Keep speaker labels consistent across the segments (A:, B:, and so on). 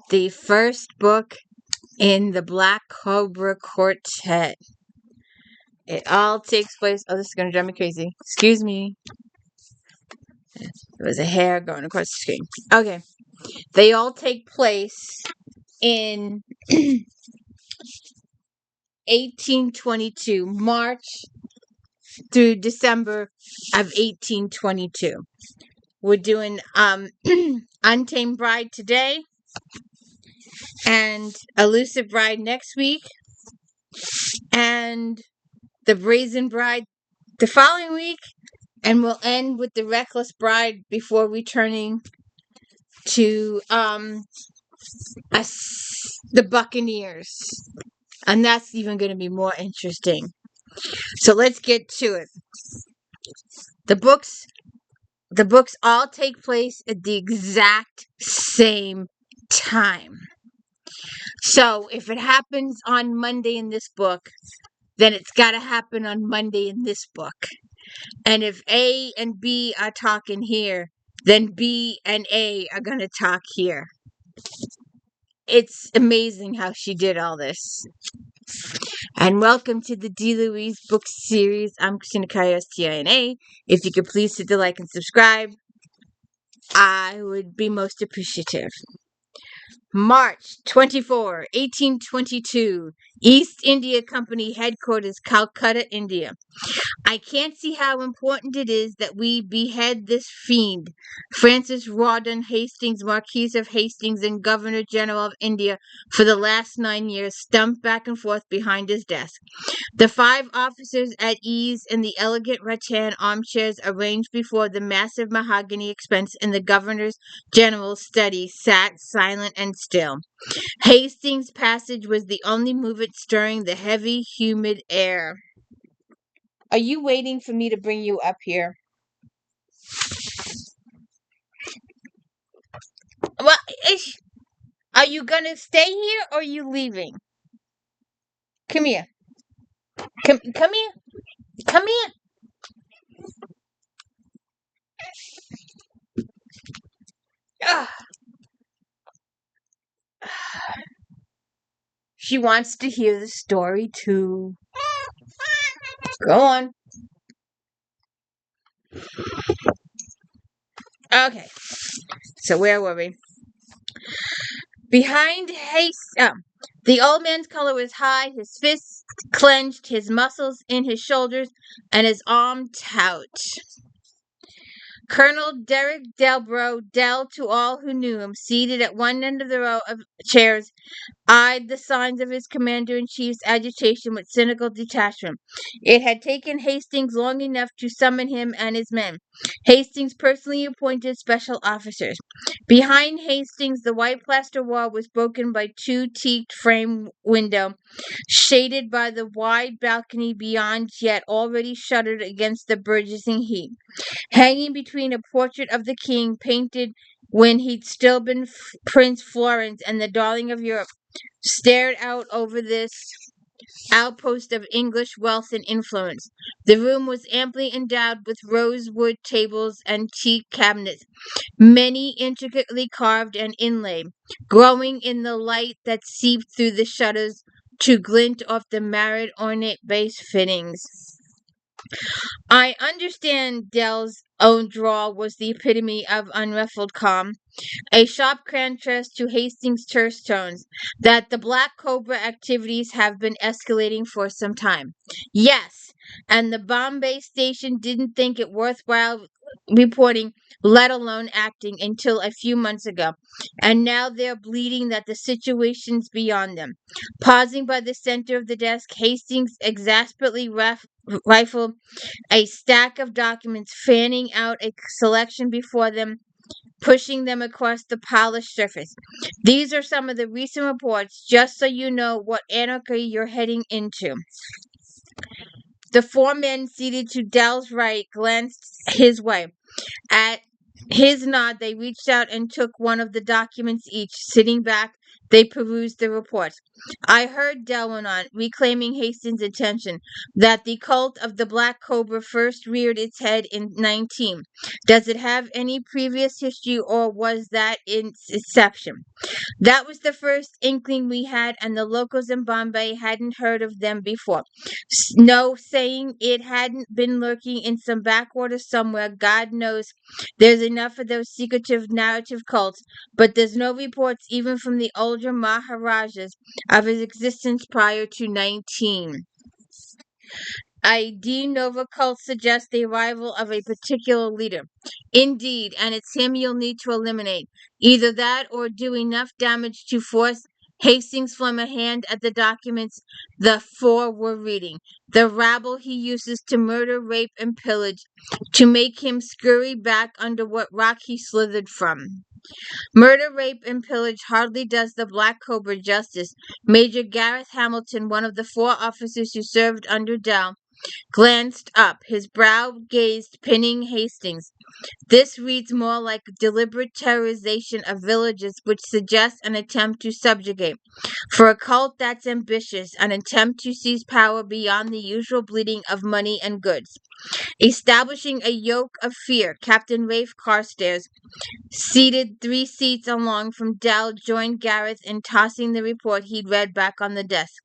A: the first book in the Black Cobra Quartet. It all takes place. Oh, this is going to drive me crazy. Excuse me. There was a hair going across the screen. Okay. They all take place in 1822, March through December of 1822. We're doing Untamed Bride today and Elusive Bride next week and the Brazen Bride the following week, and we'll end with the Reckless Bride before returning to the Buccaneers. And that's even going to be more interesting. So let's get to it. The books all take place at the exact same time. So if it happens on Monday in this book, then it's got to happen on Monday in this book. And if A and B are talking here, then B and A are going to talk here. It's amazing how she did all this. And welcome to the D. Louise book series. I'm Christina Carios, TINA. If you could please hit the like and subscribe, I would be most appreciative. March 24, 1822, East India Company Headquarters, Calcutta, India. I can't see how important it is that we behead this fiend, Francis Rawdon Hastings, Marquis of Hastings and Governor General of India, for the last 9 years, stumped back and forth behind his desk. The 5 officers at ease in the elegant rattan armchairs arranged before the massive mahogany expense in the Governor General's study sat silent and still. Hastings' passage was the only movement stirring the heavy, humid air. Are you waiting for me to bring you up here? Well, are you going to stay here or are you leaving? Come here. Come here. Come here. Ah. She wants to hear the story too. Go on. Okay. So where were we? Behind the old man's color was high, his fists clenched, his muscles in his shoulders, and his arm taut. Colonel Derek Delborough, Del to all who knew him, seated at one end of the row of chairs, eyed the signs of his commander-in-chief's agitation with cynical detachment. It had taken Hastings long enough to summon him and his men. Hastings personally appointed special officers. Behind Hastings, the white plaster wall was broken by 2 teaked frame windows, shaded by the wide balcony beyond, yet already shuttered against the burgeoning heat. Hanging between a portrait of the king, painted when he'd still been Prince Florence and the darling of Europe, stared out over this outpost of English wealth and influence. The room was amply endowed with rosewood tables and teak cabinets, many intricately carved and inlaid, glowing in the light that seeped through the shutters to glint off the marred ornate base fittings. I understand Dell's own drawl was the epitome of unruffled calm, a sharp contrast to Hastings' terse tones, that the Black Cobra activities have been escalating for some time. Yes, and the Bombay station didn't think it worthwhile reporting, let alone acting, until a few months ago. And now they're bleeding that the situation's beyond them. Pausing by the center of the desk, Hastings exasperately rifled a stack of documents, fanning out a selection before them, pushing them across the polished surface. These are some of the recent reports, just so you know what anarchy you're heading into. The 4 men seated to Dell's right glanced his way. At his nod, they reached out and took one of the documents each, sitting back they perused the reports. I heard, Dell went on, reclaiming Hastings' attention, that the cult of the Black Cobra first reared its head in 19. Does it have any previous history, or was that its inception? That was the first inkling we had, and the locals in Bombay hadn't heard of them before. No saying it hadn't been lurking in some backwater somewhere. God knows there's enough of those secretive narrative cults, but there's no reports even from the older Maharajas of his existence prior to 19. A de novo cult suggests the arrival of a particular leader. Indeed, and it's him you'll need to eliminate. Either that or do enough damage to force Hastings from a hand at the documents the four were reading. The rabble he uses to murder, rape, and pillage, to make him scurry back under what rock he slithered from. Murder, rape, and pillage hardly does the Black Cobra justice. Major Gareth Hamilton, one of the four officers who served under Dell, glanced up, his brow gazed, pinning Hastings. This reads more like deliberate terrorization of villages, which suggests an attempt to subjugate. For a cult that's ambitious, an attempt to seize power beyond the usual bleeding of money and goods. Establishing a yoke of fear, Captain Rafe Carstairs, seated 3 seats along from Dell, joined Gareth in tossing the report he'd read back on the desk.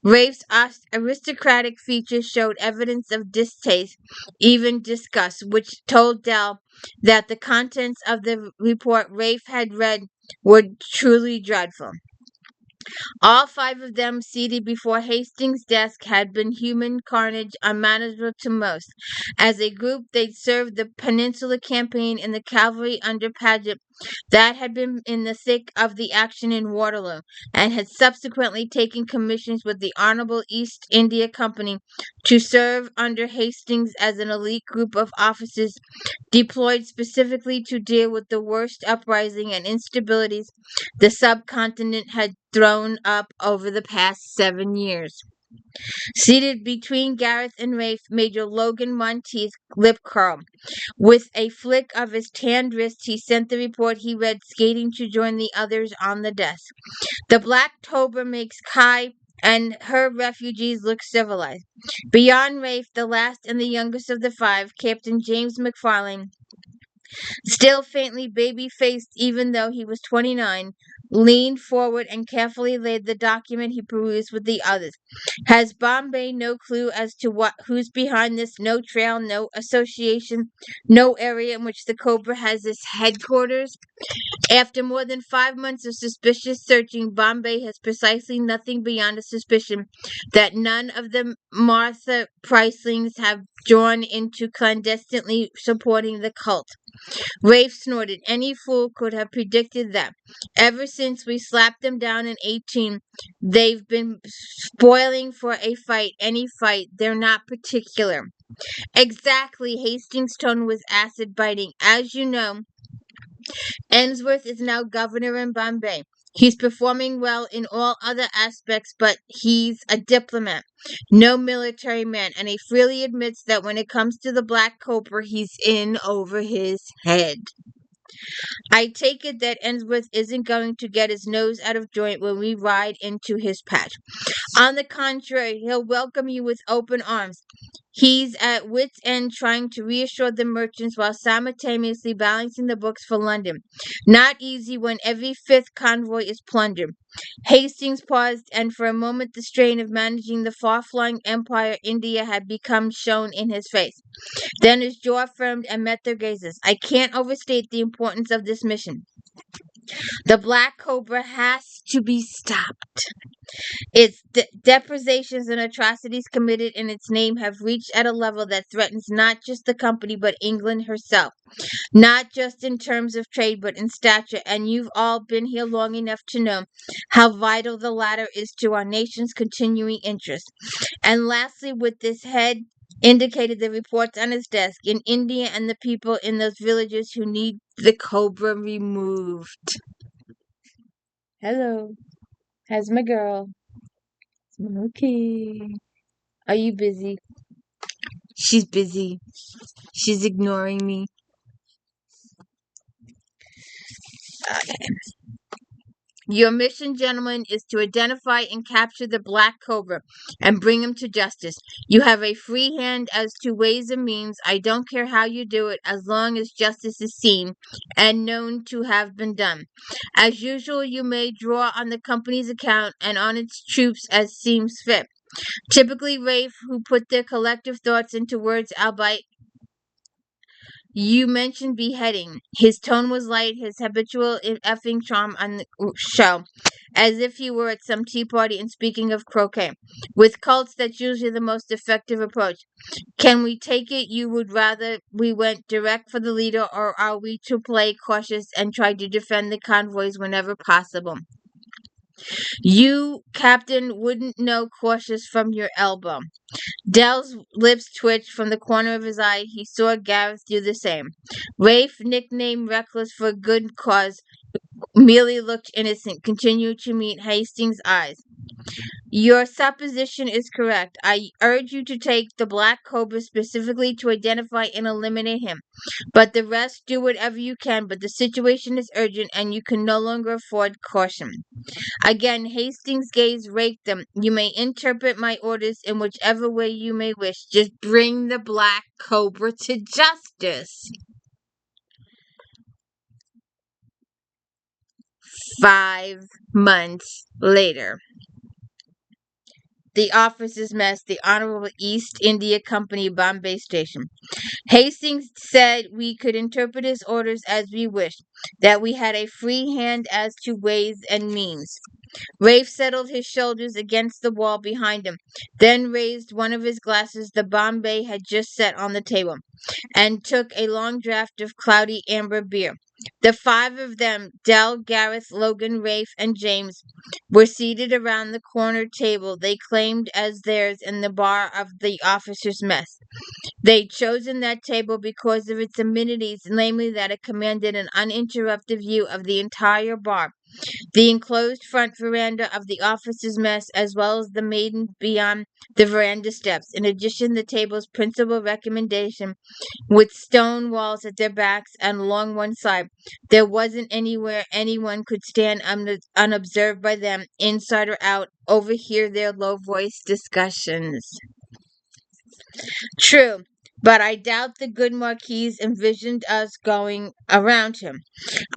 A: Rafe's aristocratic features showed evidence of distaste, even disgust, which told Dell that the contents of the report Rafe had read were truly dreadful. All 5 of them seated before Hastings' desk had been human carnage unmanageable to most. As a group, they'd served the Peninsula Campaign in the cavalry under Paget that had been in the thick of the action in Waterloo, and had subsequently taken commissions with the Honourable East India Company to serve under Hastings as an elite group of officers deployed specifically to deal with the worst uprising and instabilities the subcontinent had thrown up over the past 7 years. Seated between Gareth and Rafe, Major Logan Monteith's lip curled. With a flick of his tanned wrist, he sent the report he read skating to join the others on the desk. The Black Cobra makes Kai and her refugees look civilized. Beyond Rafe, the last and the youngest of the 5, Captain James McFarlane, still faintly baby-faced even though he was 29, leaned forward and carefully laid the document he perused with the others. Has Bombay no clue as to who's behind this? No trail, no association, no area in which the Cobra has its headquarters? After more than 5 months of suspicious searching, Bombay has precisely nothing beyond a suspicion that none of the Martha Pricelings have drawn into clandestinely supporting the cult. Rafe snorted. Any fool could have predicted that. Ever since we slapped them down in 18, they've been spoiling for a fight, any fight. They're not particular. Exactly. Hastings' tone was acid biting. As you know, Ainsworth is now governor in Bombay. He's performing well in all other aspects, but he's a diplomat, no military man, and he freely admits that when it comes to the Black Cobra, he's in over his head. I take it that Ainsworth isn't going to get his nose out of joint when we ride into his patch. On the contrary, he'll welcome you with open arms. He's at wit's end trying to reassure the merchants while simultaneously balancing the books for London. Not easy when every 5th convoy is plundered. Hastings paused, and for a moment the strain of managing the far-flung empire India had become shown in his face. Then his jaw firmed and met their gazes. I can't overstate the importance of this mission. The Black Cobra has to be stopped. Its depredations and atrocities committed in its name have reached at a level that threatens not just the company but England herself. Not just in terms of trade but in stature, and you've all been here long enough to know how vital the latter is to our nation's continuing interest. And lastly, with this head, indicated the reports on his desk, in India and the people in those villages who need the Cobra removed. Hello. How's my girl? Okay. Are you busy? She's busy. She's ignoring me. Okay. Your mission, gentlemen, is to identify and capture the Black Cobra and bring him to justice. You have a free hand as to ways and means. I don't care how you do it, as long as justice is seen and known to have been done. As usual, you may draw on the company's account and on its troops as seems fit. Typically, Rafe, who put their collective thoughts into words, albeit you mentioned beheading. His tone was light, his habitual effing charm on the show, as if he were at some tea party and speaking of croquet. With cults, that's usually the most effective approach. Can we take it you would rather we went direct for the leader, or are we to play cautious and try to defend the convoys whenever possible? You, Captain, wouldn't know cautious from your elbow. Dell's lips twitched from the corner of his eye. He saw Gareth do the same. Rafe, nicknamed Reckless for a good cause, merely looked innocent, continued to meet Hastings' eyes. Your supposition is correct. I urge you to take the Black Cobra specifically to identify and eliminate him. But the rest, do whatever you can, but the situation is urgent and you can no longer afford caution. Again, Hastings' gaze raked them. You may interpret my orders in whichever way you may wish. Just bring the Black Cobra to justice. 5 months later. The officers' mess, the Honorable East India Company, Bombay Station. Hastings said we could interpret his orders as we wished, that we had a free hand as to ways and means. Rafe settled his shoulders against the wall behind him, then raised one of his glasses the Bombay had just set on the table, and took a long draught of cloudy amber beer. The 5 of them, Dell, Gareth, Logan, Rafe, and James, were seated around the corner table they claimed as theirs in the bar of the officers' mess. They'd chosen that table because of its amenities, namely that it commanded an uninterrupted view of the entire bar, the enclosed front veranda of the officers' mess, as well as the maiden beyond the veranda steps. In addition, the table's principal recommendation, with stone walls at their backs and along one side, there wasn't anywhere anyone could stand unobserved by them, inside or out, overhear their low-voiced discussions. True, but I doubt the good Marquis envisioned us going around him.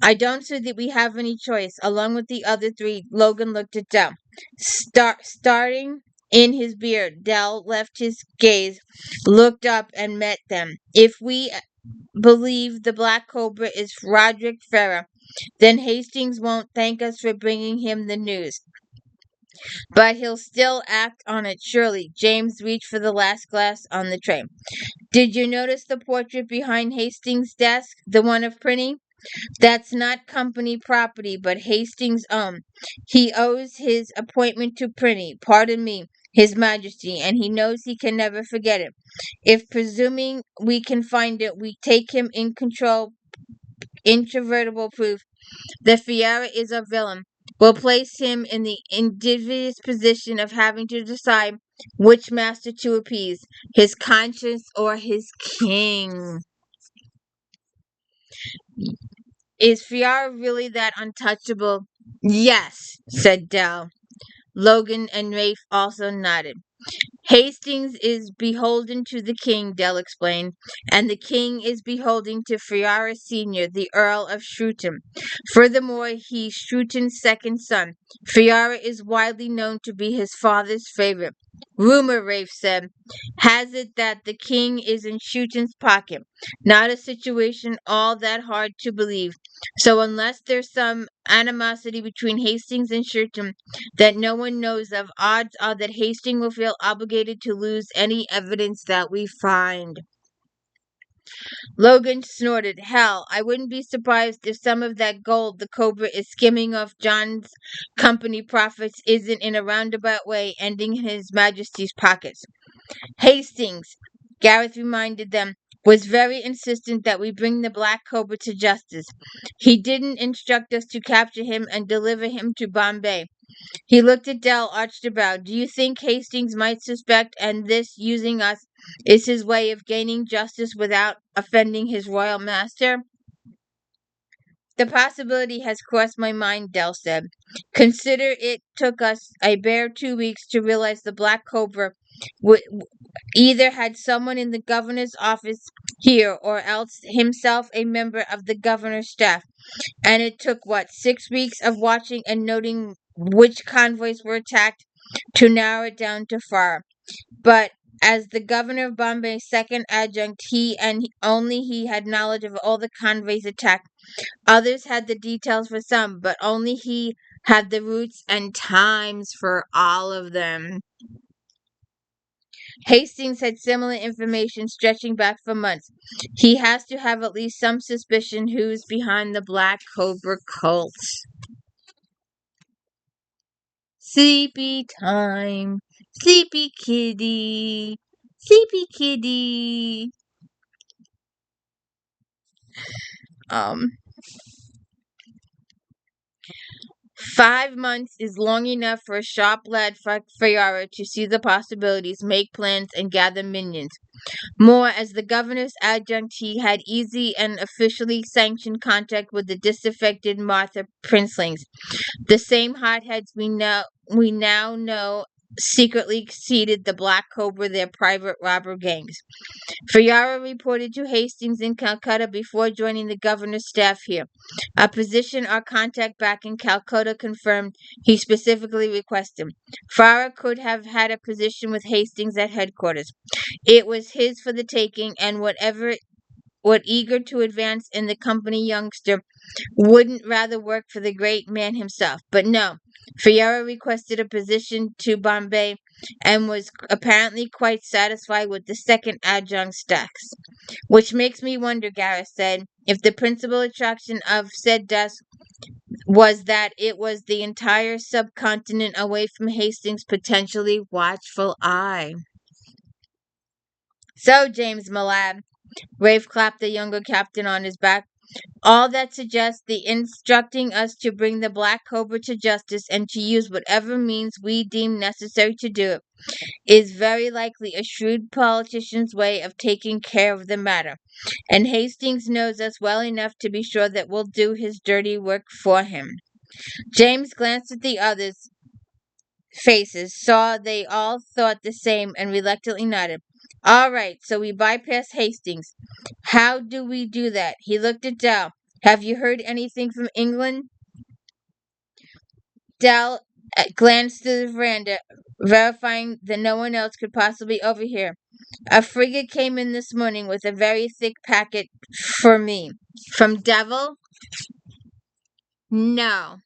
A: I don't see that we have any choice. Along with the other 3, Logan looked at Dell. Starting in his beard, Dell left his gaze, looked up, and met them. If we believe the Black Cobra is Roderick Farrer, then Hastings won't thank us for bringing him the news. But he'll still act on it, surely. James reached for the last glass on the tray. Did you notice the portrait behind Hastings' desk, the one of Prinny? That's not company property, but Hastings' own. He owes his appointment to Prinny, pardon me, His Majesty, and he knows he can never forget it. If, presuming we can find it, we take him in control, introvertible proof that Fiera is a villain, will place him in the invidious position of having to decide which master to appease, his conscience or his king. Is Fiara really that untouchable? Yes, said Dell. Logan and Rafe also nodded. Hastings is beholden to the king, Dell explained, and the king is beholden to Fiara Sr., the Earl of Shrewton. Furthermore, he's Shrewton's second son. Fiara is widely known to be his father's favorite. Rumor, Rafe said, has it that the king is in Shrewton's pocket. Not a situation all that hard to believe. So unless there's some animosity between Hastings and Shrewton that no one knows of, odds are that Hastings will feel obligated to lose any evidence that we find. Logan snorted. Hell, I wouldn't be surprised if some of that gold the Cobra is skimming off John's company profits isn't in a roundabout way ending in His Majesty's pockets. Hastings, Gareth reminded them, was very insistent that we bring the Black Cobra to justice. He didn't instruct us to capture him and deliver him to Bombay. He looked at Dell, arched a brow. Do you think Hastings might suspect, and this, using us, is his way of gaining justice without offending his royal master? The possibility has crossed my mind, Dell said. Consider it took us a bare 2 weeks to realize the Black Cobra either had someone in the governor's office here or else himself a member of the governor's staff. And it took, 6 weeks of watching and noting which convoys were attacked to narrow it down to Farah. But as the governor of Bombay's second adjunct, he and only he had knowledge of all the convoys attacked. Others had the details for some, but only he had the routes and times for all of them. Hastings had similar information stretching back for months. He has to have at least some suspicion who's behind the Black Cobra cult. Sleepy time. Sleepy kitty. Sleepy kitty. 5 months is long enough for a sharp lad Fayara to see the possibilities, make plans, and gather minions. More, as the governor's adjunct, he had easy and officially sanctioned contact with the disaffected Martha princelings, the same hotheads we now know secretly seeded the Black Cobra, their private robber gangs. Fayara reported to Hastings in Calcutta before joining the governor's staff here, a position our contact back in Calcutta confirmed he specifically requested. Farah could have had a position with Hastings at headquarters. It was his for the taking, and what eager to advance in the company youngster wouldn't rather work for the great man himself. But no, Fayara requested a position to Bombay and was apparently quite satisfied with the second adjunct stacks. Which makes me wonder, Gareth said, if the principal attraction of said desk was that it was the entire subcontinent away from Hastings' potentially watchful eye. So, James, my lad, Rafe clapped the younger captain on his back. All that suggests the instructing us to bring the Black Cobra to justice and to use whatever means we deem necessary to do it is very likely a shrewd politician's way of taking care of the matter. And Hastings knows us well enough to be sure that we'll do his dirty work for him. James glanced at the others' faces, saw they all thought the same, and reluctantly nodded. All right, so we bypass Hastings. How do we do that? He looked at Dell. Have you heard anything from England? Dell glanced through the veranda, verifying that no one else could possibly overhear. A frigate came in this morning with a very thick packet for me. From Devil? No.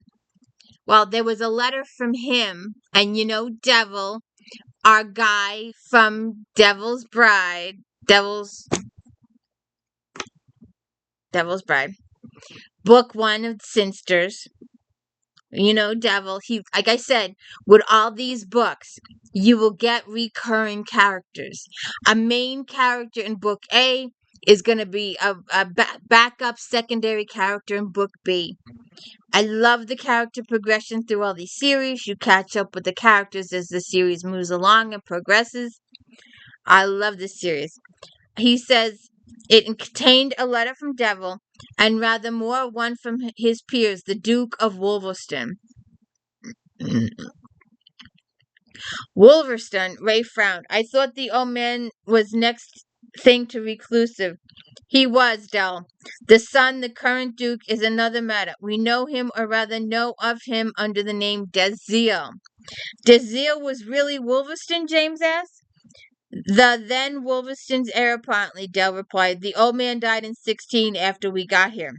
A: Well, there was a letter from him, and you know Devil, our guy from Devil's Bride. Devil's Bride. Book 1 of Sinsters. You know, Devil, like I said, with all these books, you will get recurring characters. A main character in book A is going to be a backup secondary character in book B. I love the character progression through all these series. You catch up with the characters as the series moves along and progresses. I love this series. He says it contained a letter from Devil, and rather more one from his peers, the Duke of Wolverston. Wolverston, Ray frowned. I thought the old man was next thing to reclusive. He was, Dell. The son, the current Duke, is another matter. We know him, or rather know of him, under the name Dezil. Dezil was really Wolverston, James asked. The then Wolverston's heir, apparently, Dell replied. The old man died in 16 after we got here.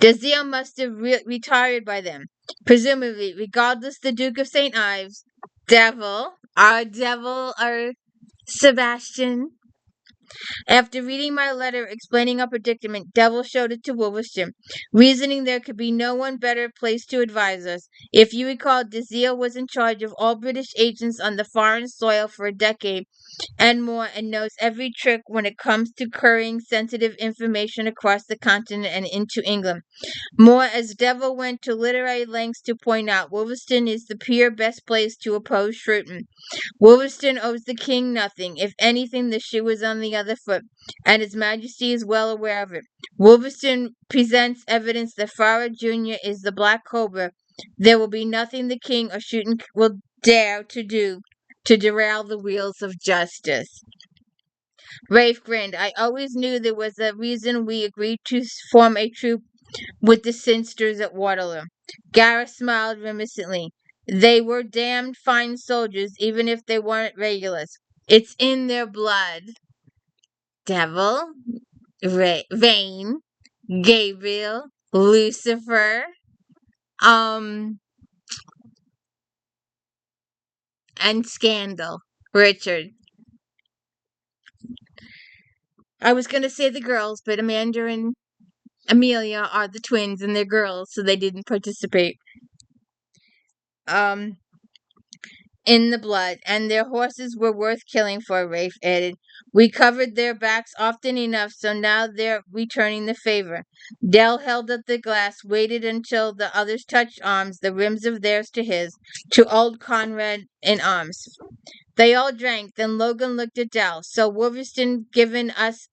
A: Dezil must have retired by then. Presumably, regardless, the Duke of St. Ives, Devil, our Sebastian. After reading my letter explaining our predicament, Devil showed it to Wolverston, reasoning there could be no one better placed to advise us. If you recall, Dezil was in charge of all British agents on the foreign soil for a decade and more, and knows every trick when it comes to carrying sensitive information across the continent and into England. More, as Devil went to literary lengths to point out, Wolverston is the pure best place to oppose Shrewton. Wolverston owes the king nothing. If anything, the shoe is on the other foot, and His Majesty is well aware of it. Wolverstone presents evidence that Farah Jr. is the Black Cobra. There will be nothing the king or Shooten will dare to do to derail the wheels of justice. Rafe grinned. I always knew there was a reason we agreed to form a troop with the Sinsters at Waterloo. Gareth smiled reminiscently. They were damned fine soldiers, even if they weren't regulars. It's in their blood. Devil, Vane, Gabriel, Lucifer, and Scandal. Richard. I was going to say the girls, but Amanda and Amelia are the twins and they're girls, so they didn't participate. In the blood, and their horses were worth killing for, Rafe added. We covered their backs often enough, so now they're returning the favor. Dell held up the glass, waited until the others touched arms, the rims of theirs to his, to old Conrad in arms. They all drank, then Logan looked at Dell. So Wolverstone given us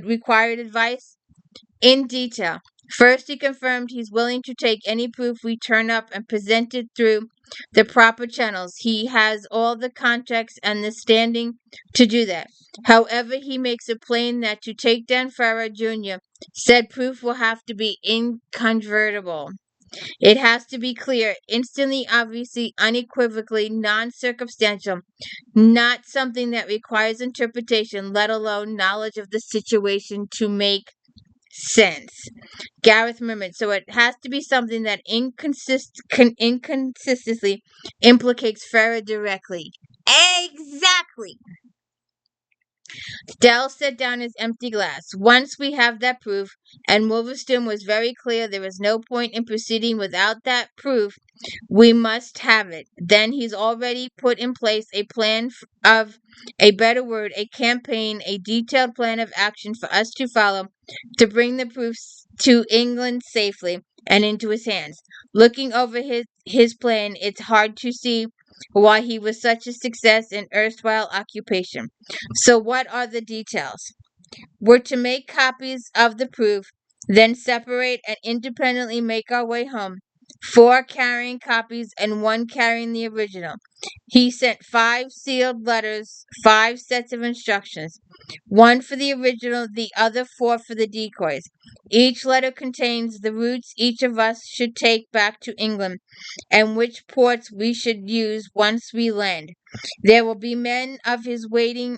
A: required advice? In detail. First, he confirmed he's willing to take any proof we turn up and present it through the proper channels. He has all the contacts and the standing to do that. However, he makes it plain that to take down Farah Jr., said proof will have to be incontrovertible. It has to be clear, instantly, obviously, unequivocally, non-circumstantial, not something that requires interpretation, let alone knowledge of the situation to make sense. Gareth murmured, so it has to be something that inconsistently implicates Farah directly. Exactly. Dell set down his empty glass. Once we have that proof, and Wolverstone was very clear there is no point in proceeding without that proof, we must have it. Then he's already put in place a plan of a better word, a campaign, a detailed plan of action for us to follow to bring the proofs to England safely and into his hands. Looking over his plan, it's hard to see why he was such a success in erstwhile occupation. So what are the details? We're to make copies of the proof, then separate and independently make our way home. 4 carrying copies and 1 carrying the original. He sent 5 sealed letters, 5 sets of instructions. 1 for the original, the other 4 for the decoys. Each letter contains the routes each of us should take back to England, and which ports we should use once we land. There will be men of his waiting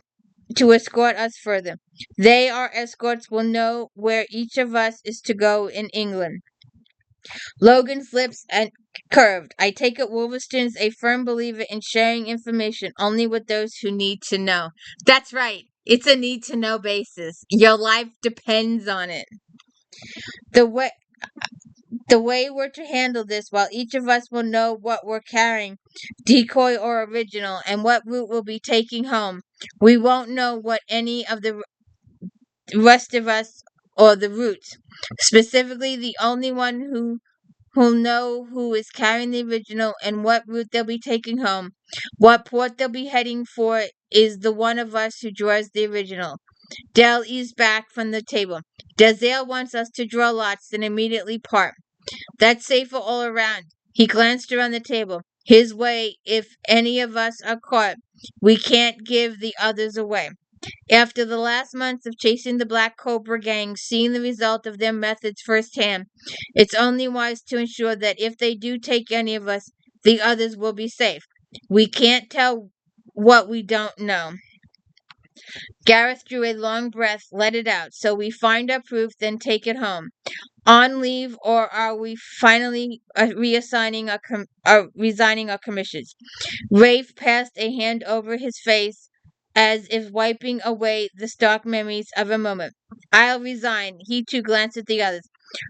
A: to escort us further. They, our escorts, will know where each of us is to go in England. Logan's lips curved. I take it Wolverstone's a firm believer in sharing information only with those who need to know. That's right. It's a need-to-know basis. Your life depends on it. The way we're to handle this, while each of us will know what we're carrying, decoy or original, and what route we'll be taking home, we won't know what any of the rest of us or the routes. Specifically, the only one who'll know who is carrying the original and what route they'll be taking home, what port they'll be heading for, is the one of us who draws the original. Dell eased back from the table. Dazale wants us to draw lots, then immediately part. That's safer all around. He glanced around the table. His way, if any of us are caught, we can't give the others away. After the last months of chasing the Black Cobra gang, seeing the result of their methods firsthand, it's only wise to ensure that if they do take any of us, the others will be safe. We can't tell what we don't know. Gareth drew a long breath, let it out. So we find our proof, then take it home. On leave, or are we finally resigning our commissions? Rafe passed a hand over his face, as if wiping away the stark memories of a moment. I'll resign. He too glanced at the others.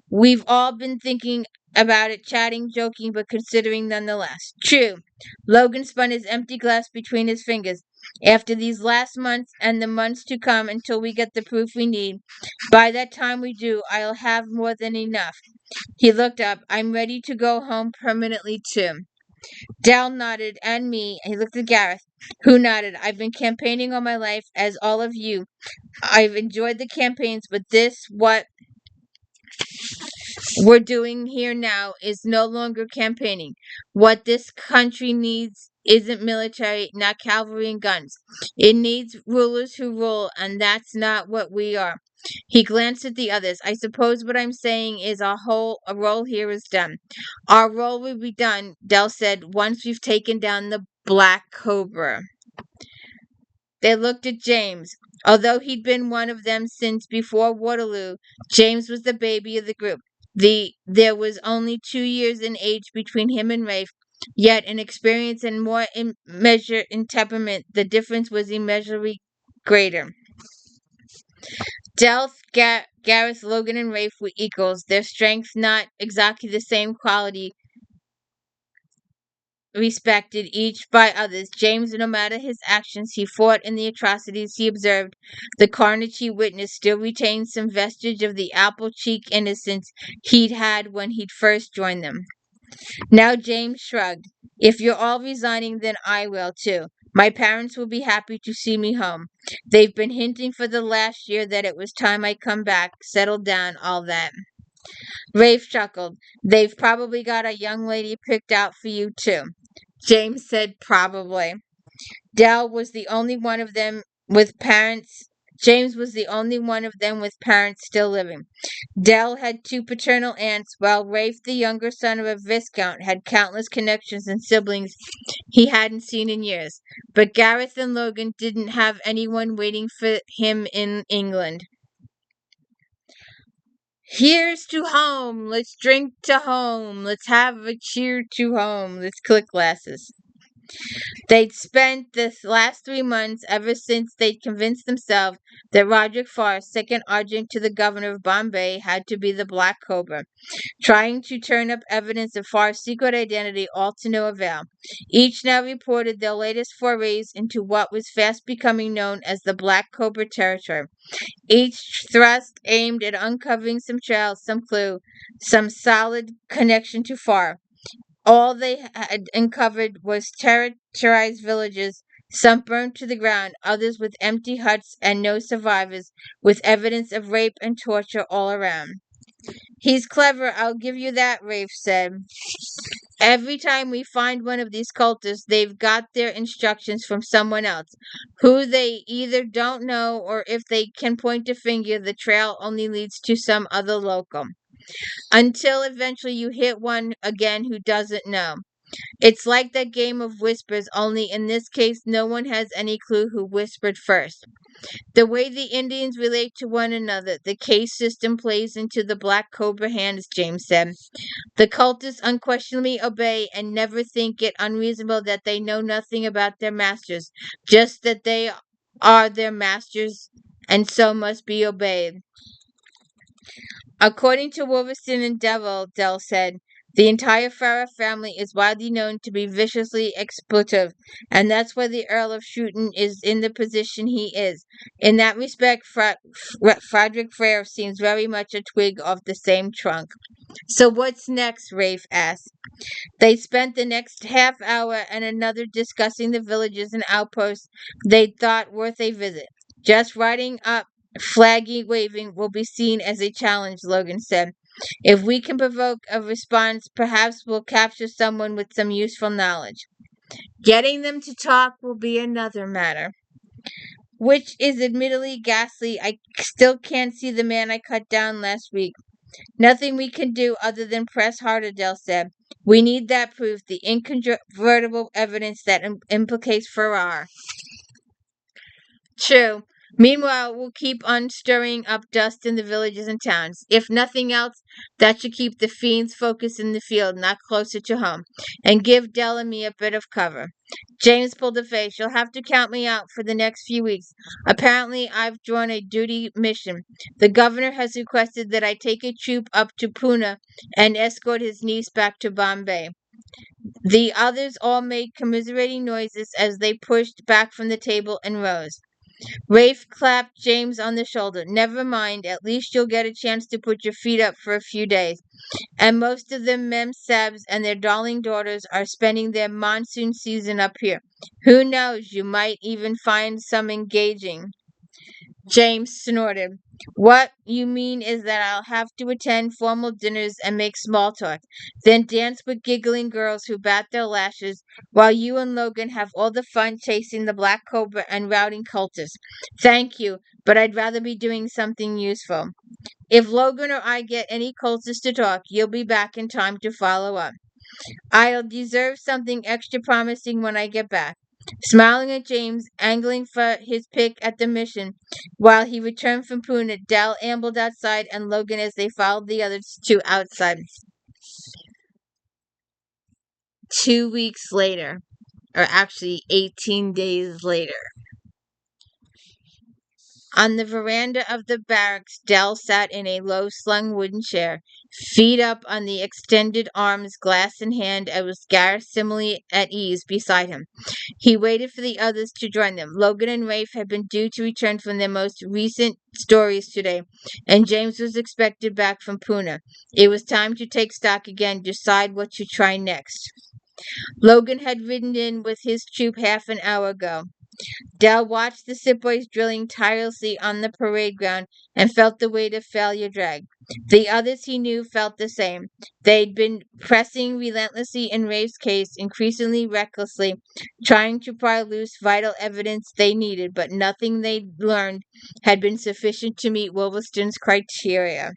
A: We've all been thinking about it, chatting, joking, but considering nonetheless. True. Logan spun his empty glass between his fingers. After these last months and the months to come until we get the proof we need, by that time we do, I'll have more than enough. He looked up. I'm ready to go home permanently too. Dell nodded, and me. He looked at Gareth, who nodded. I've been campaigning all my life, as all of you. I've enjoyed the campaigns, but what we're doing here now is no longer campaigning. What this country needs isn't military, not cavalry and guns. It needs rulers who rule, and that's not what we are. He glanced at the others. I suppose what I'm saying is a role here is done. Our role will be done, Dell said, once we've taken down the Black Cobra. They looked at James. Although he'd been one of them since before Waterloo, James was the baby of the group. There was only 2 years in age between him and Rafe, yet in experience and more in measure in temperament, the difference was immeasurably greater. Gareth, Logan, and Rafe were equals, their strength not exactly the same quality, respected each by others. James, no matter his actions, he fought in the atrocities he observed. The carnage he witnessed still retained some vestige of the apple cheek innocence he'd had when he'd first joined them. Now James shrugged. If you're all resigning, then I will too. My parents will be happy to see me home. They've been hinting for the last year that it was time I come back, settle down, all that. Rafe chuckled. They've probably got a young lady picked out for you too. James said probably. Dell was the only one of them with parents. James was the only one of them with parents still living. Dell had two paternal aunts, while Rafe, the younger son of a viscount, had countless connections and siblings he hadn't seen in years. But Gareth and Logan didn't have anyone waiting for him in England. Here's to home. Let's drink to home. Let's have a cheer to home. Let's click glasses. They'd spent the last 3 months, ever since they'd convinced themselves that Roderick Farr, second adjutant to the governor of Bombay, had to be the Black Cobra, trying to turn up evidence of Farr's secret identity, all to no avail. Each now reported their latest forays into what was fast becoming known as the Black Cobra territory. Each thrust aimed at uncovering some trail, some clue, some solid connection to Farr. All they had uncovered was terrorized villages, some burnt to the ground, others with empty huts and no survivors, with evidence of rape and torture all around. He's clever, I'll give you that, Rafe said. Every time we find one of these cultists, they've got their instructions from someone else, who they either don't know or if they can point a finger, the trail only leads to some other local. Until eventually you hit one again who doesn't know. It's like that game of whispers, only in this case no one has any clue who whispered first. The way the Indians relate to one another, the caste system plays into the Black Cobra hands, James said. The cultists unquestionably obey and never think it unreasonable that they know nothing about their masters, just that they are their masters and so must be obeyed. According to Wolverstone and Devil, Dell said, the entire Farah family is widely known to be viciously exploitive, and that's why the Earl of Shrewton is in the position he is. In that respect, Frederick Frere seems very much a twig of the same trunk. So what's next? Rafe asked. They spent the next half hour and another discussing the villages and outposts they thought worth a visit. Just riding up, flaggy waving, will be seen as a challenge, Logan said. If we can provoke a response, perhaps we'll capture someone with some useful knowledge. Getting them to talk will be another matter. Which is admittedly ghastly. I still can't see the man I cut down last week. Nothing we can do other than press harder, Dell said. We need that proof, the incontrovertible evidence that implicates Farrar. True. Meanwhile, we'll keep on stirring up dust in the villages and towns. If nothing else, that should keep the fiends focused in the field, not closer to home, and give Dell and me a bit of cover. James pulled a face. You'll have to count me out for the next few weeks. Apparently, I've drawn a duty mission. The governor has requested that I take a troop up to Pune and escort his niece back to Bombay. The others all made commiserating noises as they pushed back from the table and rose. Rafe clapped James on the shoulder. Never mind, at least you'll get a chance to put your feet up for a few days. And most of the Mem Sabs and their darling daughters are spending their monsoon season up here. Who knows, you might even find some engaging. James snorted. What you mean is that I'll have to attend formal dinners and make small talk, then dance with giggling girls who bat their lashes, while you and Logan have all the fun chasing the Black Cobra and routing cultists. Thank you, but I'd rather be doing something useful. If Logan or I get any cultists to talk, you'll be back in time to follow up. I'll deserve something extra promising when I get back. Smiling at James, angling for his pick at the mission, while he returned from Puna, Dal ambled outside and Logan as they followed the others to outside. 2 weeks later, or actually 18 days later. On the veranda of the barracks, Dell sat in a low-slung wooden chair, feet up on the extended arms, glass in hand, and was Gareth similarly at ease beside him. He waited for the others to join them. Logan and Rafe had been due to return from their most recent stories today, and James was expected back from Puna. It was time to take stock again, decide what to try next. Logan had ridden in with his troop half an hour ago. Dell watched the Sepoys drilling tirelessly on the parade ground and felt the weight of failure drag. The others he knew felt the same. They'd been pressing relentlessly in Rafe's case, increasingly recklessly, trying to pry loose vital evidence they needed, but nothing they'd learned had been sufficient to meet Wolverston's criteria.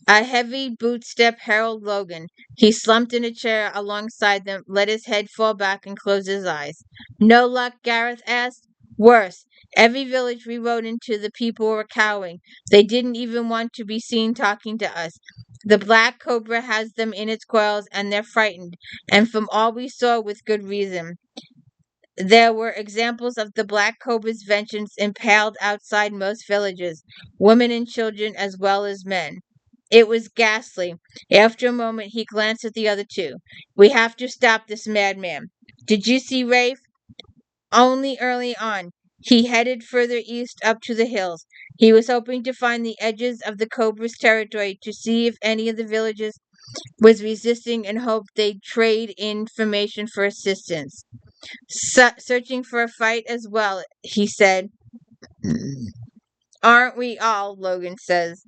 A: A heavy bootstep heralded Logan. He slumped in a chair alongside them, let his head fall back, and closed his eyes. No luck? Gareth asked. Worse. Every village we rode into, the people were cowering. They didn't even want to be seen talking to us. The Black Cobra has them in its coils, and they're frightened, and from all we saw, with good reason. There were examples of the Black Cobra's vengeance impaled outside most villages, women and children as well as men. It was ghastly. After a moment, he glanced at the other two. We have to stop this madman. Did you see Rafe? Only early on. He headed further east up to the hills. He was hoping to find the edges of the Cobra's territory to see if any of the villages was resisting and hoped they'd trade information for assistance. Searching for a fight as well, he said. Aren't we all? Logan says.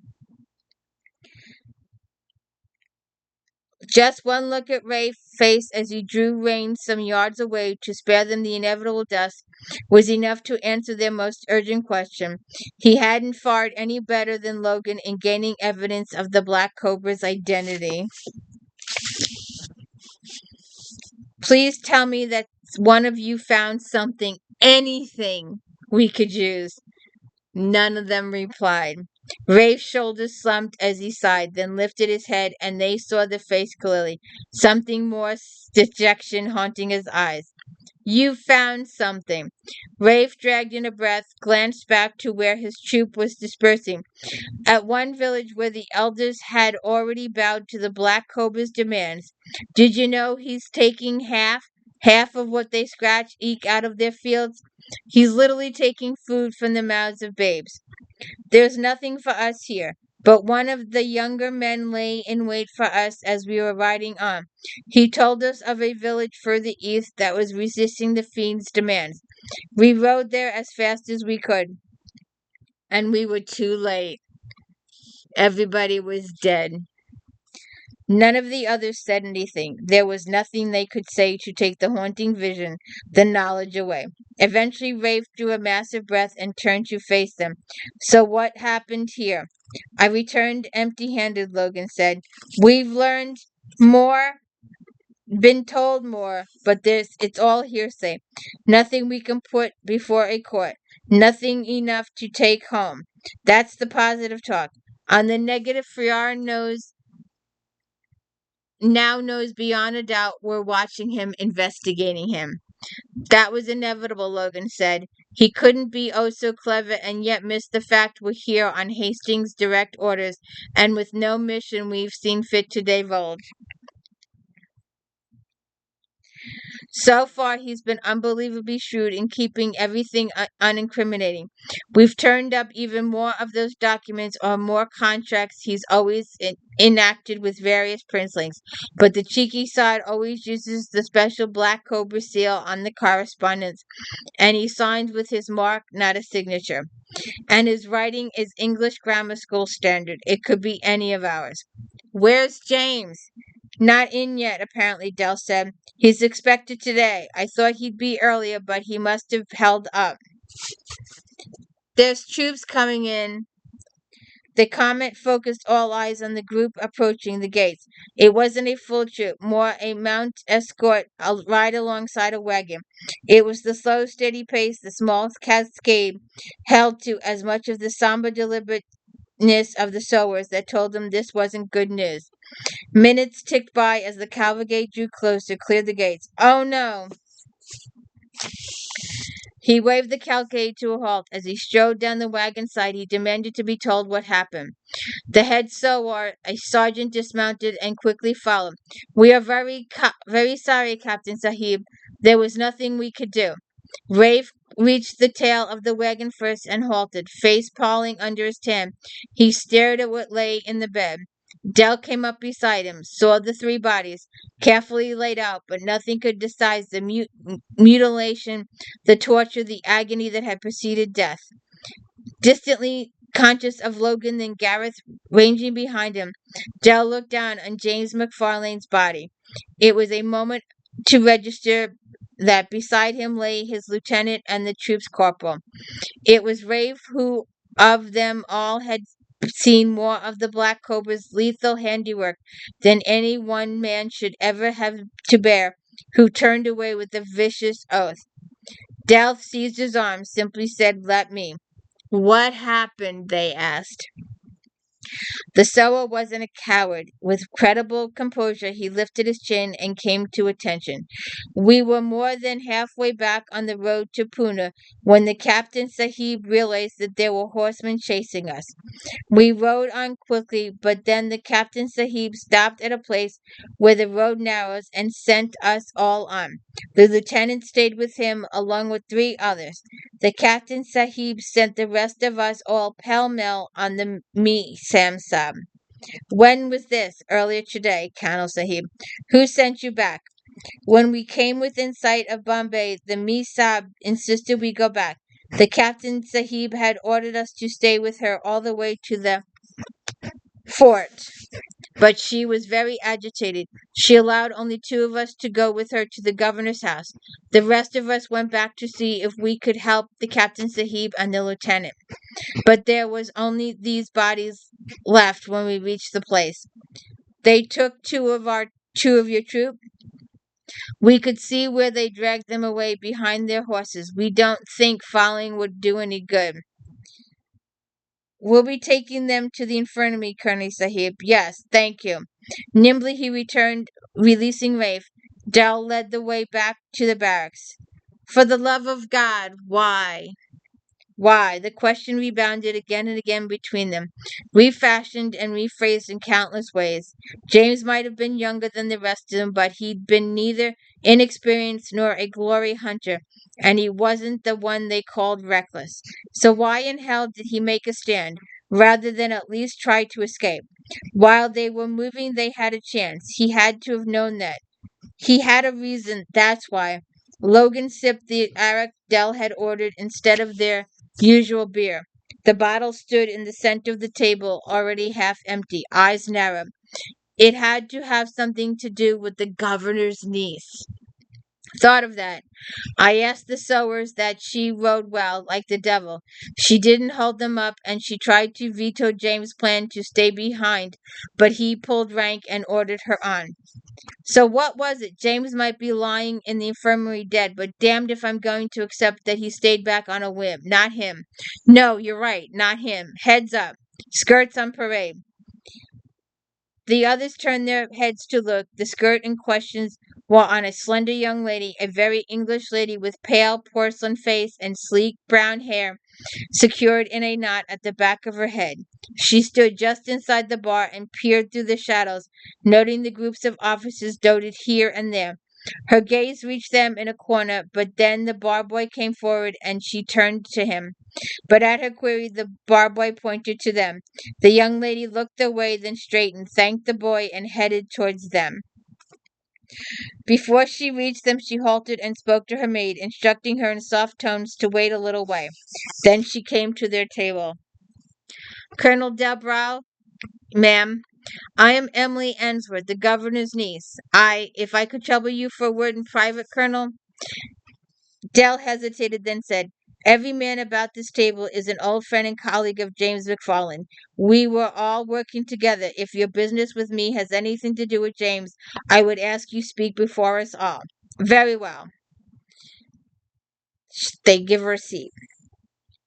A: Just one look at Rafe's face as he drew rein some yards away to spare them the inevitable dust was enough to answer their most urgent question. He hadn't fared any better than Logan in gaining evidence of the Black Cobra's identity. Please tell me that one of you found something, anything we could use. None of them replied. Rafe's shoulders slumped as he sighed, then lifted his head, and they saw the face clearly, something more dejection haunting his eyes. You found something. Rafe dragged in a breath, glanced back to where his troop was dispersing. At one village where the elders had already bowed to the Black Cobra's demands. Did you know he's taking half of what they eke out of their fields? He's literally taking food from the mouths of babes. There's nothing for us here, but one of the younger men lay in wait for us as we were riding on. He told us of a village further east that was resisting the fiend's demands. We rode there as fast as we could, and we were too late. Everybody was dead. None of the others said anything. There was nothing they could say to take the haunting vision, the knowledge away. Eventually, Rafe drew a massive breath and turned to face them. So what happened here? I returned empty-handed, Logan said. We've learned more, been told more, but it's all hearsay. Nothing we can put before a court. Nothing enough to take home. That's the positive talk. On the negative, Friar now knows beyond a doubt we're watching him, investigating him. That was inevitable, Logan said. He couldn't be oh so clever and yet miss the fact we're here on Hastings' direct orders and with no mission we've seen fit to divulge. So far, he's been unbelievably shrewd in keeping everything unincriminating. We've turned up even more of those documents or more contracts he's always enacted with various princelings, but the cheeky side always uses the special Black Cobra seal on the correspondence, and he signs with his mark, not a signature. And his writing is English grammar school standard. It could be any of ours. Where's James? Not in yet, apparently, Dell said. He's expected today. I thought he'd be earlier, but he must have held up. There's troops coming in. The comment focused all eyes on the group approaching the gates. It wasn't a full troop, more a mount escort right alongside a wagon. It was the slow, steady pace the small cascade held to as much of the somber deliberateness of the sowers that told them this wasn't good news. Minutes ticked by as the cavalcade drew closer, cleared the gates. Oh no! He waved the cavalcade to a halt. As he strode down the wagon side, he demanded to be told what happened. The head sowar, a sergeant, dismounted and quickly followed. We are very sorry, Captain Sahib. There was nothing we could do. Rafe reached the tail of the wagon first and halted, face palling under his tan. He stared at what lay in the bed. Dell came up beside him, saw the three bodies, carefully laid out, but nothing could disguise the mutilation, the torture, the agony that had preceded death. Distantly conscious of Logan and Gareth ranging behind him, Dell looked down on James McFarlane's body. It was a moment to register that beside him lay his lieutenant and the troop's corporal. It was Rafe who of them all had seen more of the Black Cobra's lethal handiwork than any one man should ever have to bear, who turned away with a vicious oath. Dell seized his arm, simply said, "Let me." What happened? They asked. The sower wasn't a coward. With credible composure, he lifted his chin and came to attention. We were more than halfway back on the road to Poona when the Captain Sahib realized that there were horsemen chasing us. We rode on quickly, but then the Captain Sahib stopped at a place where the road narrows and sent us all on. The lieutenant stayed with him along with three others. The Captain Sahib sent the rest of us all pell-mell on the Samsab. When was this? Earlier today, Colonel Sahib. Who sent you back? When we came within sight of Bombay, the Sahib insisted we go back. The Captain Sahib had ordered us to stay with her all the way to the fort. But she was very agitated. She allowed only two of us to go with her to the governor's house. The rest of us went back to see if we could help the Captain Sahib and the lieutenant. But there was only these bodies left when we reached the place. They took two of your troop. We could see where they dragged them away behind their horses. We don't think following would do any good. We'll be taking them to the infirmary, Colonel Sahib. Yes, thank you. Nimbly he returned, releasing Rafe. Dell led the way back to the barracks. For the love of God, why? Why? The question rebounded again and again between them, refashioned and rephrased in countless ways. James might have been younger than the rest of them, but he'd been neither inexperienced nor a glory hunter, and he wasn't the one they called reckless. So why in hell did he make a stand, rather than at least try to escape? While they were moving, they had a chance. He had to have known that. He had a reason, that's why. Logan sipped the arak Dell had ordered instead of their usual beer. The bottle stood in the center of the table, already half empty, eyes narrowed. It had to have something to do with the governor's niece. Thought of that. I asked the sowers that she rode well, like the devil. She didn't hold them up, and she tried to veto James' plan to stay behind, but he pulled rank and ordered her on. So what was it? James might be lying in the infirmary dead, but damned if I'm going to accept that he stayed back on a whim. Not him. No, you're right, not him. Heads up. Skirts on parade. The others turned their heads to look. The skirt in question was on a slender young lady, a very English lady with pale porcelain face and sleek brown hair secured in a knot at the back of her head. She stood just inside the bar and peered through the shadows, noting the groups of officers dotted here and there. Her gaze reached them in a corner, but then the bar boy came forward and she turned to him. But at her query, the bar boy pointed to them. The young lady looked away, then straightened, thanked the boy, and headed towards them. Before she reached them, she halted and spoke to her maid, instructing her in soft tones to wait a little way. Then she came to their table. Colonel Delborough, ma'am, I am Emily Ensworth, the governor's niece. If I could trouble you for a word in private, Colonel. Dell hesitated, then said, Every man about this table is an old friend and colleague of James McFarlane. We were all working together. If your business with me has anything to do with James, I would ask you speak before us all. Very well. They give her a seat.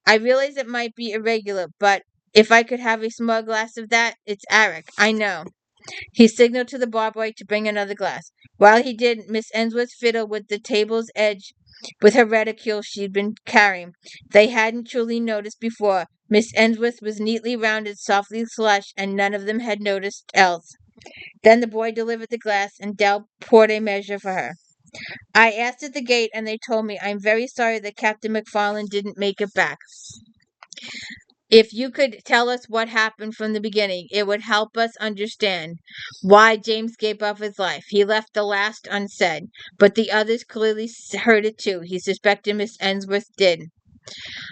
A: I realize it might be irregular, but if I could have a small glass of that, it's Arak, I know. He signaled to the bar boy to bring another glass. While he did, Miss Ensworth fiddled with the table's edge with her reticule she'd been carrying. They hadn't truly noticed before. Miss Ensworth was neatly rounded, softly flushed, and none of them had noticed else. Then the boy delivered the glass, and Dell poured a measure for her. I asked at the gate, and they told me I'm very sorry that Captain McFarlane didn't make it back. If you could tell us what happened from the beginning, it would help us understand why James gave up his life. He left the last unsaid, but the others clearly heard it too. He suspected Miss Ensworth did.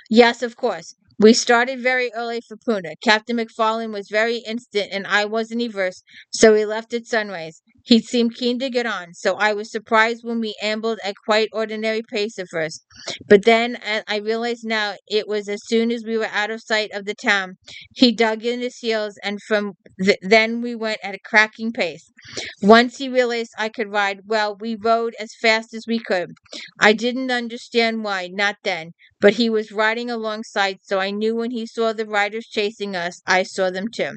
A: Yes, of course. We started very early for Puna. Captain McFarlane was very instant and I wasn't averse, so we left at sunrise. He seemed keen to get on, so I was surprised when we ambled at quite ordinary pace at first. But then, I realized now, it was as soon as we were out of sight of the town. He dug in his heels, and from then we went at a cracking pace. Once he realized I could ride, well, we rode as fast as we could. I didn't understand why, not then, but he was riding alongside, so I knew when he saw the riders chasing us, I saw them too.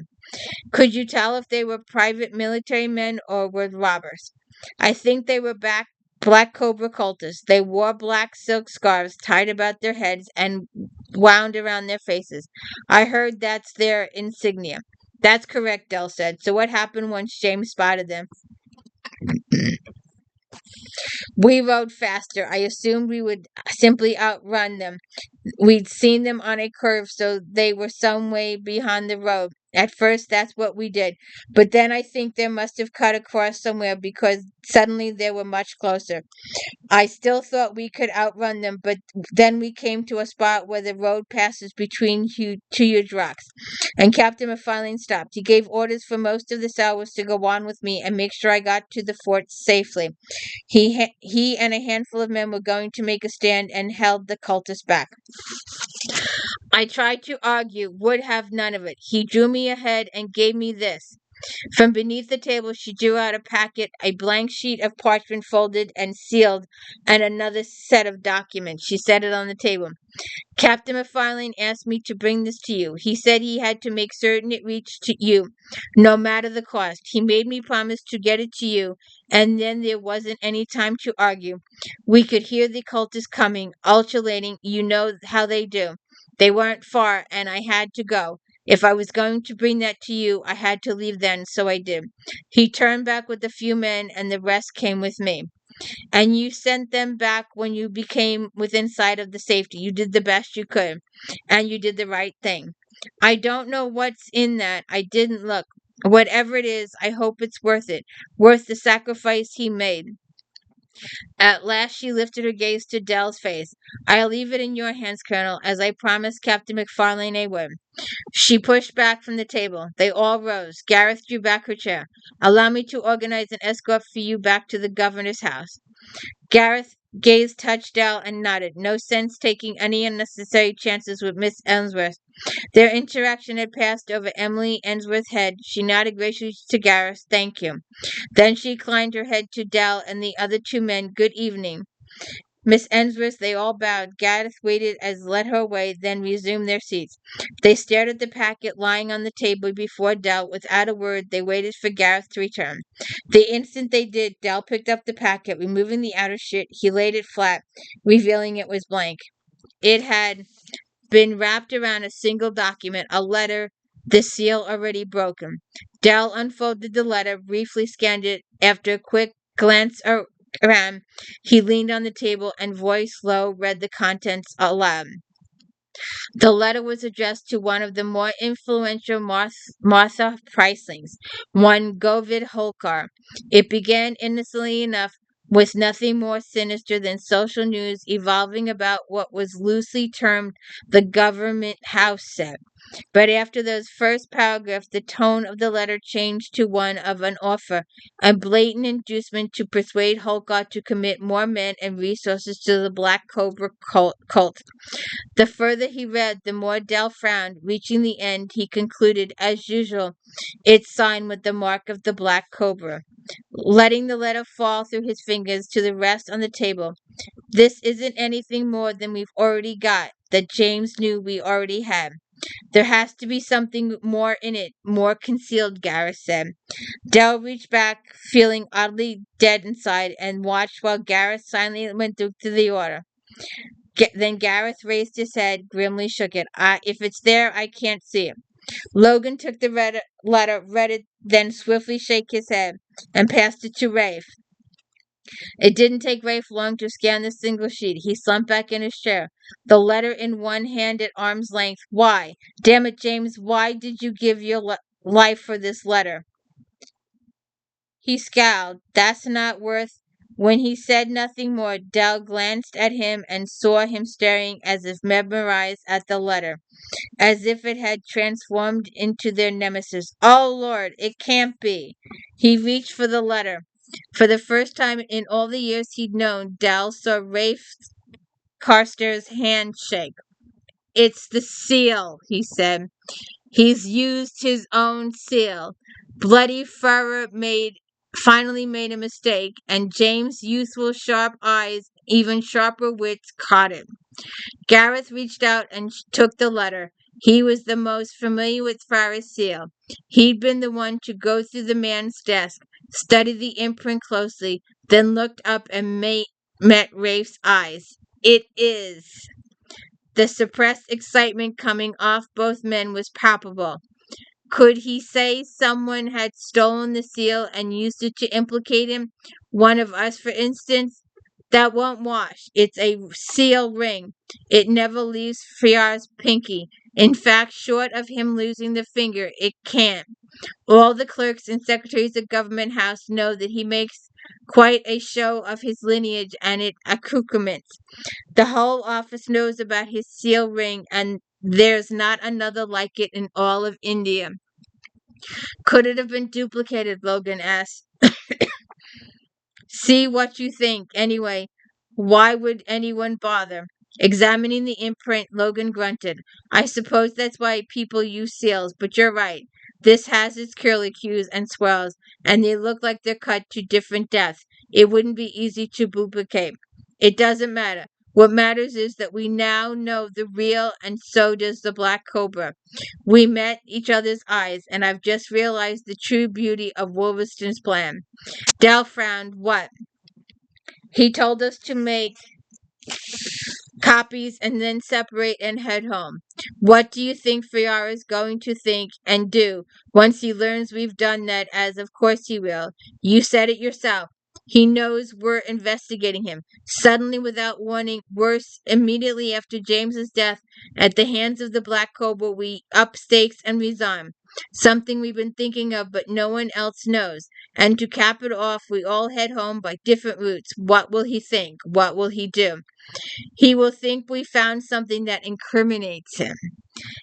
A: Could you tell if they were private military men or were robbers? I think they were Black Cobra cultists. They wore black silk scarves tied about their heads and wound around their faces. I heard that's their insignia. That's correct, Dell said. So what happened once James spotted them? We rode faster. I assumed we would simply outrun them. We'd seen them on a curve, so they were some way behind the road. At first, that's what we did. But then I think they must have cut across somewhere because suddenly they were much closer. I still thought we could outrun them, but then we came to a spot where the road passes between two huge rocks. And Captain McFarlane stopped. He gave orders for most of the sailors to go on with me and make sure I got to the fort safely. He and a handful of men were going to make a stand and held the cultists back. I tried to argue, would have none of it. He drew me ahead and gave me this. From beneath the table, she drew out a packet, a blank sheet of parchment folded and sealed, and another set of documents. She set it on the table. Captain McFarlane asked me to bring this to you. He said he had to make certain it reached to you, no matter the cost. He made me promise to get it to you, and then there wasn't any time to argue. We could hear the cultists coming, ululating. You know how they do. They weren't far, and I had to go. If I was going to bring that to you, I had to leave then, so I did. He turned back with a few men, and the rest came with me. And you sent them back when you became within sight of the safety. You did the best you could, and you did the right thing. I don't know what's in that. I didn't look. Whatever it is, I hope it's worth it, worth the sacrifice he made. At last she lifted her gaze to Dell's face. I'll leave it in your hands, Colonel, as I promised Captain McFarlane I would. She pushed back from the table. They all rose. Gareth drew back her chair. Allow me to organize an escort for you back to the governor's house. Gareth gazed, touched Dell, and nodded. No sense taking any unnecessary chances with Miss Ensworth. Their interaction had passed over Emily Ensworth's head. She nodded graciously to Gareth. Thank you. Then she inclined her head to Dell and the other two men. Good evening. Miss Ensworth, they all bowed. Gareth waited as led her away, then resumed their seats. They stared at the packet lying on the table before Dell. Without a word, they waited for Gareth to return. The instant they did, Dell picked up the packet. Removing the outer sheet, he laid it flat, revealing it was blank. It had been wrapped around a single document, a letter, the seal already broken. Dell unfolded the letter, briefly scanned it. After a quick glance he leaned on the table and, voice low, read the contents aloud. The letter was addressed to one of the more influential Martha Pricelings, one Govid Holkar. It began innocently enough, with nothing more sinister than social news evolving about what was loosely termed the government house set. But after those first paragraphs, the tone of the letter changed to one of an offer, a blatant inducement to persuade Holkar to commit more men and resources to the Black Cobra cult. The further he read, the more Dell frowned. Reaching the end, he concluded, as usual, it's signed with the mark of the Black Cobra. Letting the letter fall through his fingers to the rest on the table. This isn't anything more than we've already got, that James knew we already had. There has to be something more in it, more concealed, Gareth said. Dell reached back, feeling oddly dead inside, and watched while Gareth silently went through the order. Then Gareth raised his head, grimly shook it. If it's there, I can't see it. Logan took the letter, read it, then swiftly shook his head, and passed it to Rafe. It didn't take Rafe long to scan the single sheet. He slumped back in his chair, the letter in one hand at arm's length. Why? Damn it, James, why did you give your life for this letter? He scowled. That's not worth. When he said nothing more, Dell glanced at him and saw him staring as if mesmerized at the letter, as if it had transformed into their nemesis. Oh, Lord, it can't be. He reached for the letter. For the first time in all the years he'd known, Dell saw Rafe Carstairs' hand shake. It's the seal, he said. He's used his own seal. Bloody Farrer finally made a mistake, and James' youthful sharp eyes, even sharper wits, caught it. Gareth reached out and took the letter. He was the most familiar with Farrer's seal. He'd been the one to go through the man's desk, study the imprint closely, then looked up and met Rafe's eyes. It is. The suppressed excitement coming off both men was palpable. Could he say someone had stolen the seal and used it to implicate him? One of us, for instance? That won't wash. It's a seal ring. It never leaves Friar's pinky. In fact, short of him losing the finger, it can't. All the clerks and secretaries of Government House know that he makes quite a show of his lineage and its accoutrements. The whole office knows about his seal ring, and there's not another like it in all of India. Could it have been duplicated? Logan asked. See what you think. Anyway, why would anyone bother? Examining the imprint, Logan grunted. I suppose that's why people use seals, but you're right. This has its curlicues and swirls, and they look like they're cut to different depths. It wouldn't be easy to duplicate. It doesn't matter. What matters is that we now know the real, and so does the Black Cobra. We met each other's eyes, and I've just realized the true beauty of Wolverston's plan. Dell frowned. What? He told us to make copies and then separate and head home. What do you think Friar is going to think and do once he learns we've done that, as of course he will? You said it yourself. He knows we're investigating him. Suddenly, without warning, worse, immediately after James's death at the hands of the Black Cobra, we up stakes and resign. Something we've been thinking of, but no one else knows. And to cap it off, we all head home by different routes. What will he think? What will he do? He will think we found something that incriminates him,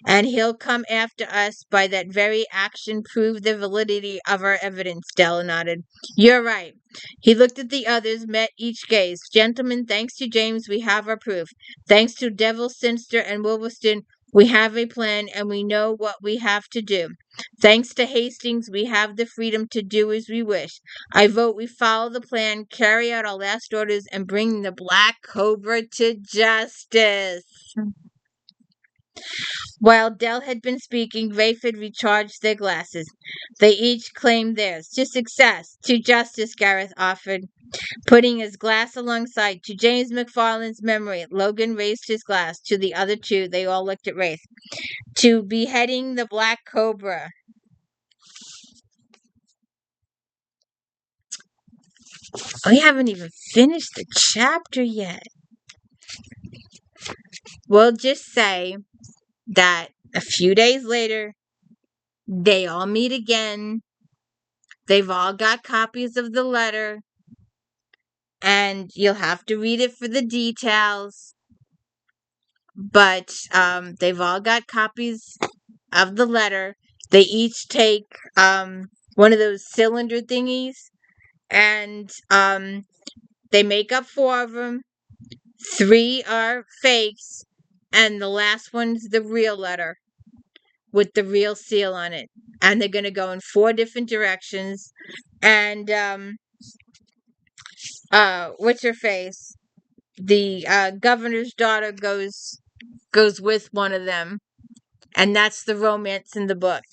A: and he'll come after us. By that very action prove the validity of our evidence. Della nodded. You're right. He looked at the others, met each gaze. Gentlemen, thanks to James, we have our proof. Thanks to Devil, Sinister, and Wolverston, we have a plan, and we know what we have to do. Thanks to Hastings, we have the freedom to do as we wish. I vote we follow the plan, carry out our last orders, and bring the Black Cobra to justice. While Dell had been speaking, Rafe had recharged their glasses. They each claimed theirs. To success, to justice, Gareth offered, putting his glass alongside. To James McFarland's memory. Logan raised his glass. To the other two, they all looked at Rafe. To beheading the Black Cobra. We haven't even finished the chapter yet. We'll just say that a few days later, they all meet again. They've all got copies of the letter, and you'll have to read it for the details. But they've all got copies of the letter. They each take one of those cylinder thingies, and they make up 4 of them. 3 are fakes, and the last one's the real letter with the real seal on it. And they're going to go in 4 different directions. And what's her face? The governor's daughter goes with one of them, and that's the romance in the book.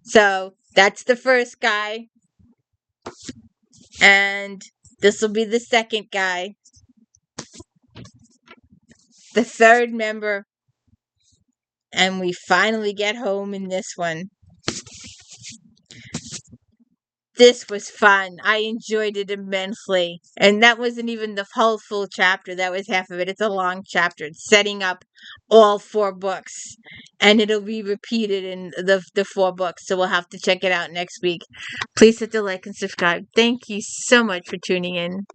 A: So that's the first guy, and this will be the second guy, the third member, and we finally get home in this one. This was fun. I enjoyed it immensely. And that wasn't even the whole full chapter. That was half of it. It's a long chapter. It's setting up all 4 books. And it'll be repeated in the 4 books. So we'll have to check it out next week. Please hit the like and subscribe. Thank you so much for tuning in.